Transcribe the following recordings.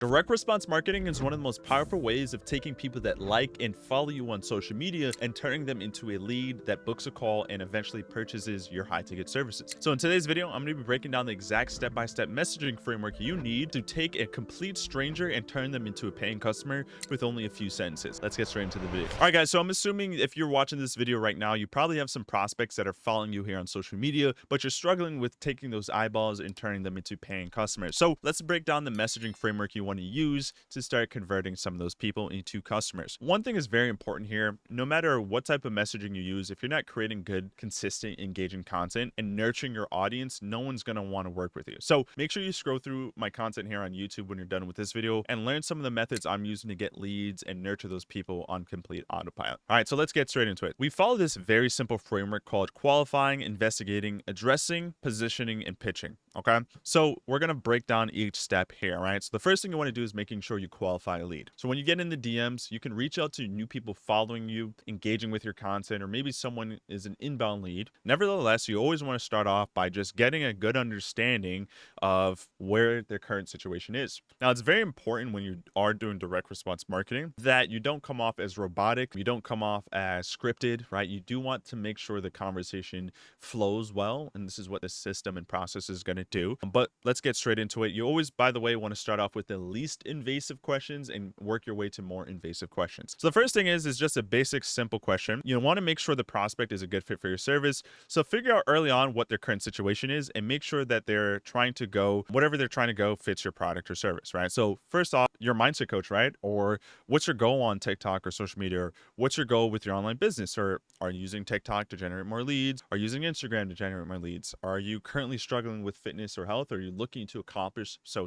Direct response marketing is one of the most powerful ways of taking people that like and follow you on social media and turning them into a lead that books a call and eventually purchases your high ticket services. So in today's video, I'm going to be breaking down the exact step-by-step messaging framework you need to take a complete stranger and turn them into a paying customer with only a few sentences. Let's get straight into the video. All right, guys, so I'm assuming if you're watching this video right now, you probably have some prospects that are following you here on social media, but you're struggling with taking those eyeballs and turning them into paying customers. So let's break down the messaging framework you want to use to start converting some of those people into customers. One thing is very important here. No matter what type of messaging you use, if you're not creating good, consistent, engaging content and nurturing your audience, no one's going to want to work with you. So make sure you scroll through my content here on YouTube when you're done with this video and learn some of the methods I'm using to get leads and nurture those people on complete autopilot. All right, so let's get straight into it. We follow this very simple framework called qualifying, investigating, addressing, positioning, and pitching. Okay, so we're going to break down each step here. Right, so the first thing you want to do is making sure you qualify a lead. So when you get in the DMs, you can reach out to new people following you, engaging with your content, or maybe someone is an inbound lead. Nevertheless, you always want to start off by just getting a good understanding of where their current situation is. Now, it's very important when you are doing direct response marketing that you don't come off as robotic, you don't come off as scripted, right? You do want to make sure the conversation flows well, and this is what the system and process is going to do. But let's get straight into it. You always, by the way, want to start off with the least invasive questions and work your way to more invasive questions. So the first thing is just a basic, simple question. You want to make sure the prospect is a good fit for your service. So figure out early on what their current situation is and make sure that whatever they're trying to go fits your product or service, right? So first off, your mindset coach, right? Or what's your goal on TikTok or social media? Or what's your goal with your online business? Or are you using TikTok to generate more leads? Are you using Instagram to generate more leads? Are you currently struggling with fitness or health? Are you looking to accomplish so,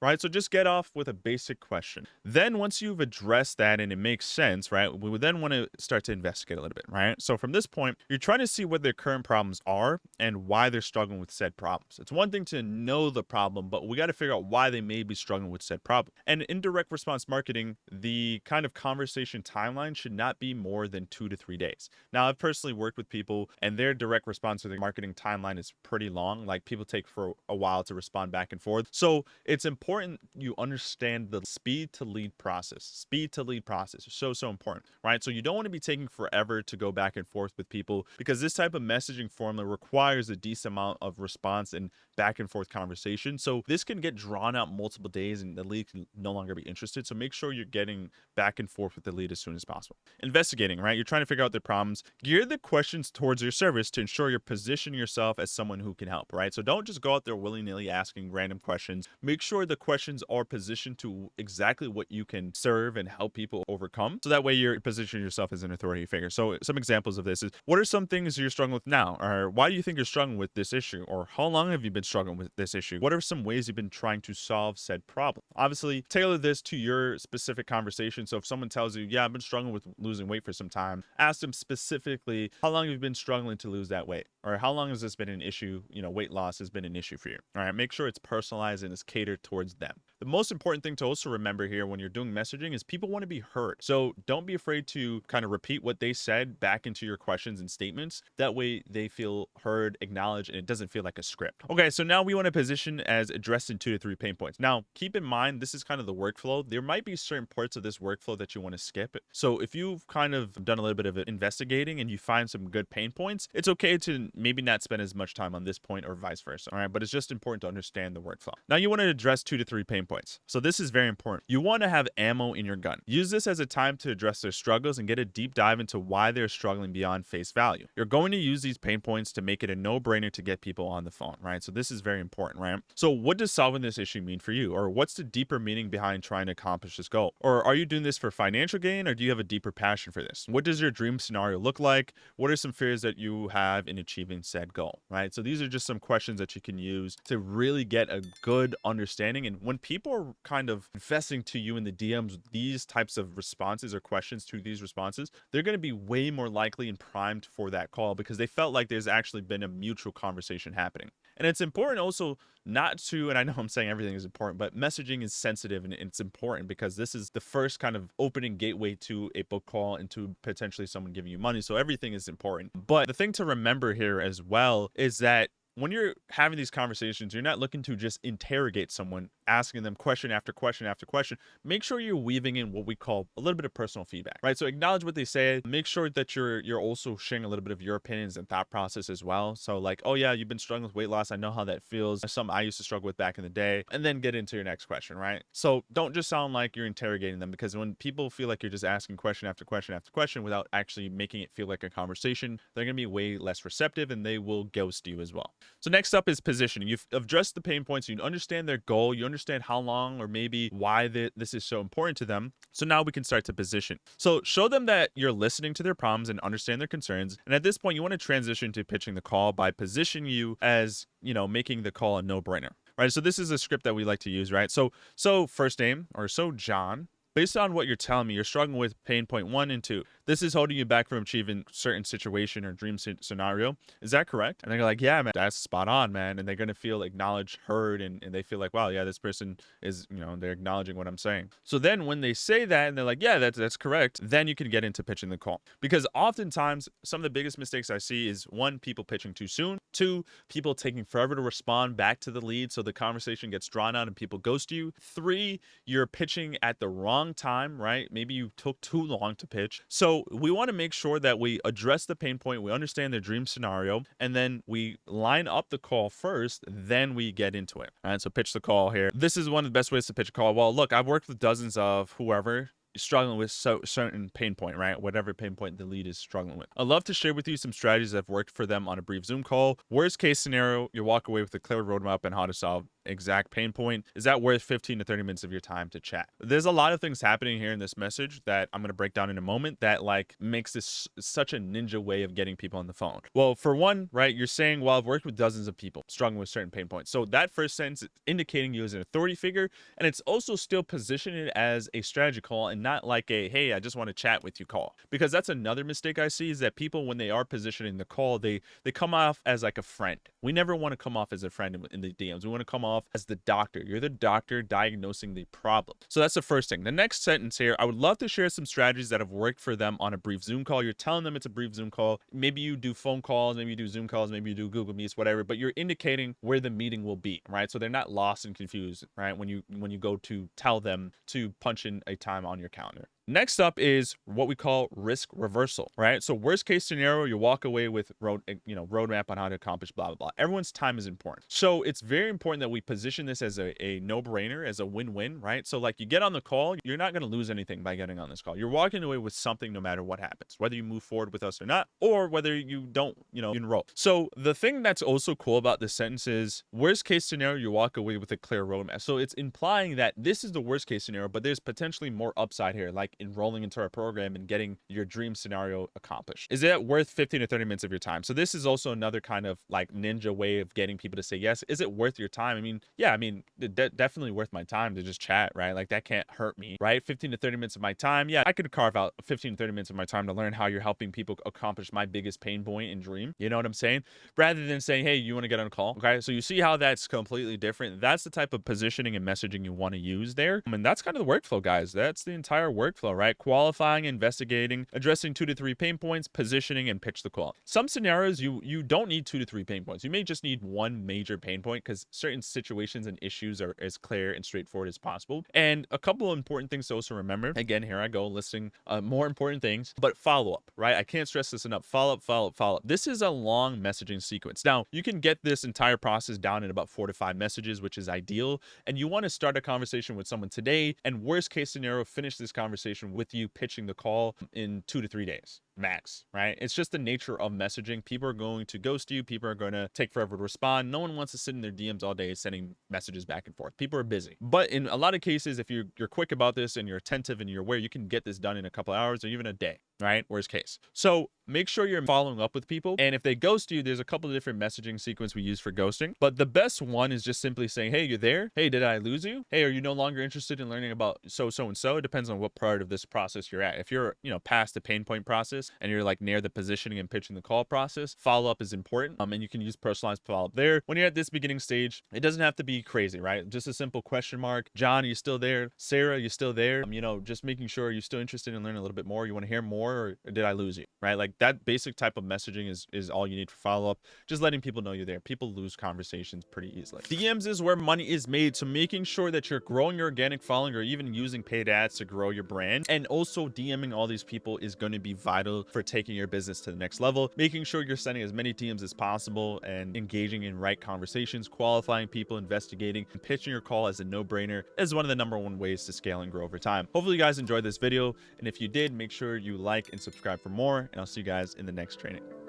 right? So just get off with a basic question. Then once you've addressed that and it makes sense, right, we would then want to start to investigate a little bit, right? So from this point, you're trying to see what their current problems are and why they're struggling with said problems. It's one thing to know the problem, but we got to figure out why they may be struggling with said problem. And in direct response marketing, the kind of conversation timeline should not be more than 2 to 3 days. Now, I've personally worked with people and their direct response to the marketing timeline is pretty long. Like people take for a while to respond back and forth. So it's important you understand the speed to lead process. Speed to lead process is so important, right? So you don't want to be taking forever to go back and forth with people because this type of messaging formula requires a decent amount of response and back and forth conversation. So this can get drawn out multiple days and the lead can no longer be interested. So make sure you're getting back and forth with the lead as soon as possible. Investigating, right? You're trying to figure out their problems. Gear the questions towards your service to ensure you're positioning yourself as someone who can help, right? So don't just go out there willy-nilly asking random questions. Make sure the questions are positioned to exactly what you can serve and help people overcome. So that way you're positioning yourself as an authority figure. So some examples of this is, what are some things you're struggling with now? Or why do you think you're struggling with this issue? Or how long have you been struggling with this issue? What are some ways you've been trying to solve said problem? Obviously, tailor this to your specific conversation. So if someone tells you, yeah, I've been struggling with losing weight for some time, ask them specifically, how long have you been struggling to lose that weight? Or how long has this been an issue? Weight loss has been an issue for you. All right, make sure it's personalized and it's catered towards them. The most important thing to also remember here when you're doing messaging is people want to be heard. So don't be afraid to kind of repeat what they said back into your questions and statements. That way they feel heard, acknowledged, and it doesn't feel like a script. Okay, so now we want to position as addressing 2 to 3 pain points. Now, keep in mind, this is kind of the workflow. There might be certain parts of this workflow that you want to skip. So if you've kind of done a little bit of investigating and you find some good pain points, it's okay to maybe not spend as much time on this point or vice versa. All right, but it's just important to understand the workflow. Now you want to address 2 to 3 pain points. So this is very important. You want to have ammo in your gun. Use this as a time to address their struggles and get a deep dive into why they're struggling beyond face value. You're going to use these pain points to make it a no-brainer to get people on the phone, right? So this is very important, right? So what does solving this issue mean for you? Or what's the deeper meaning behind trying to accomplish this goal? Or are you doing this for financial gain, or do you have a deeper passion for this? What does your dream scenario look like? What are some fears that you have in achieving said goal, right? So these are just some questions that you can use to really get a good understanding. And when people are kind of confessing to you in the DMs these types of responses or questions to these responses, they're going to be way more likely and primed for that call because they felt like there's actually been a mutual conversation happening. And it's important also not to, and I know I'm saying everything is important, but messaging is sensitive and it's important because this is the first kind of opening gateway to a book call and to potentially someone giving you money. So everything is important. But the thing to remember here as well is that when you're having these conversations, you're not looking to just interrogate someone, asking them question after question after question. Make sure you're weaving in what we call a little bit of personal feedback, right? So acknowledge what they say. Make sure that you're also sharing a little bit of your opinions and thought process as well. So like, oh yeah, you've been struggling with weight loss. I know how that feels. That's something I used to struggle with back in the day. And then get into your next question, right? So don't just sound like you're interrogating them, because when people feel like you're just asking question after question after question without actually making it feel like a conversation, they're going to be way less receptive and they will ghost you as well. So next up is positioning. You've addressed the pain points, you understand their goal, you understand how long or maybe why this is so important to them. So now we can start to position. So show them that you're listening to their problems and understand their concerns. And at this point, you want to transition to pitching the call by positioning you as, making the call a no-brainer. Right? So this is a script that we like to use, right? So first name, or so John, based on what you're telling me, you're struggling with pain point 1 and 2. This is holding you back from achieving certain situation or dream scenario. Is that correct? And they're like, yeah, man, that's spot on, man. And they're going to feel acknowledged, heard, and they feel like, wow, yeah, this person is, they're acknowledging what I'm saying. So then when they say that and they're like, yeah, that's correct, then you can get into pitching the call. Because oftentimes, some of the biggest mistakes I see is 1, people pitching too soon. 2, people taking forever to respond back to the lead, so the conversation gets drawn out and people ghost you. 3, you're pitching at the wrong time, right? Maybe you took too long to pitch. So we want to make sure that we address the pain point, we understand their dream scenario, and then we line up the call first, then we get into it. All right, so pitch the call here. This is one of the best ways to pitch a call. Well, look, I've worked with dozens of whoever struggling with certain pain point, right? Whatever pain point the lead is struggling with. I'd love to share with you some strategies that have worked for them on a brief Zoom call. Worst case scenario, you walk away with a clear roadmap and how to solve exact pain point. Is that worth 15 to 30 minutes of your time to chat? There's a lot of things happening here in this message that I'm going to break down in a moment that makes this such a ninja way of getting people on the phone. Well, for one, right, you're saying, well, I've worked with dozens of people struggling with certain pain points. So that first sentence is indicating you as an authority figure, and it's also still positioning it as a strategy call and not like a, hey, I just want to chat with you call. Because that's another mistake I see, is that people, when they are positioning the call, they come off as like a friend. We never want to come off as a friend in the DMs. We want to come off as the doctor. You're the doctor diagnosing the problem. So that's the first thing. The next sentence here, I would love to share some strategies that have worked for them on a brief Zoom call. You're telling them it's a brief Zoom call. Maybe you do phone calls, maybe you do Zoom calls, maybe you do Google Meets, whatever, but you're indicating where the meeting will be, right? So they're not lost and confused, right? When you go to tell them to punch in a time on your calendar. Next up is what we call risk reversal, right? So worst case scenario, you walk away with roadmap on how to accomplish blah, blah, blah. Everyone's time is important. So it's very important that we position this as a no-brainer, as a win-win, right? So like, you get on the call, you're not going to lose anything by getting on this call. You're walking away with something no matter what happens, whether you move forward with us or not, or whether you don't, enroll. So the thing that's also cool about this sentence is worst case scenario, you walk away with a clear roadmap. So it's implying that this is the worst case scenario, but there's potentially more upside here, like enrolling into our program and getting your dream scenario accomplished. Is it worth 15 to 30 minutes of your time? So this is also another kind of like ninja way of getting people to say yes. Is it worth your time? Definitely worth my time to just chat, right? Like, that can't hurt me, right? 15 to 30 minutes of my time. Yeah, I could carve out 15 to 30 minutes of my time to learn how you're helping people accomplish my biggest pain point and dream. You know what I'm saying? Rather than saying, hey, you want to get on a call? Okay, so you see how that's completely different. That's the type of positioning and messaging you want to use there. And that's kind of the workflow, guys. That's the entire workflow, right? Qualifying, investigating, addressing 2 to 3 pain points, positioning, and pitch the call. Some scenarios, you don't need 2 to 3 pain points. You may just need one major pain point, because certain situations and issues are as clear and straightforward as possible. And a couple of important things to also remember. Again, here I go listing more important things, but follow up, right? I can't stress this enough. Follow up, follow up, follow up. This is a long messaging sequence. Now, you can get this entire process down in about 4 to 5 messages, which is ideal. And you want to start a conversation with someone today, and worst case scenario, finish this conversation with you pitching the call in 2 to 3 days max, right? It's just the nature of messaging. People are going to ghost you. People are going to take forever to respond. No one wants to sit in their DMs all day sending messages back and forth. People are busy. But in a lot of cases, if you're quick about this and you're attentive and you're aware, you can get this done in a couple hours or even a day, right? Worst case. So make sure you're following up with people. And if they ghost you, there's a couple of different messaging sequence we use for ghosting. But the best one is just simply saying, hey, you're there? Hey, did I lose you? Hey, are you no longer interested in learning about so and so? It depends on what part of this process you're at. If you're, past the pain point process, process and you're like near the positioning and pitching the call process, follow-up is important. And you can use personalized follow-up there. When you're at this beginning stage, it doesn't have to be crazy, right? Just a simple question mark. John, you still there? Sarah, you still there? You know, just making sure you're still interested in learning a little bit more. You want to hear more, or did I lose you? Right? Like that basic type of messaging is all you need for follow-up. Just letting people know you're there. People lose conversations pretty easily. DMs is where money is made. So making sure that you're growing your organic following or even using paid ads to grow your brand, and also DMing all these people is going to be vital for taking your business to the next level. Making sure you're sending as many DMs as possible and engaging in right conversations, qualifying people, investigating, and pitching your call as a no-brainer is one of the #1 ways to scale and grow over time. Hopefully you guys enjoyed this video, and if you did, make sure you like and subscribe for more, and I'll see you guys in the next training.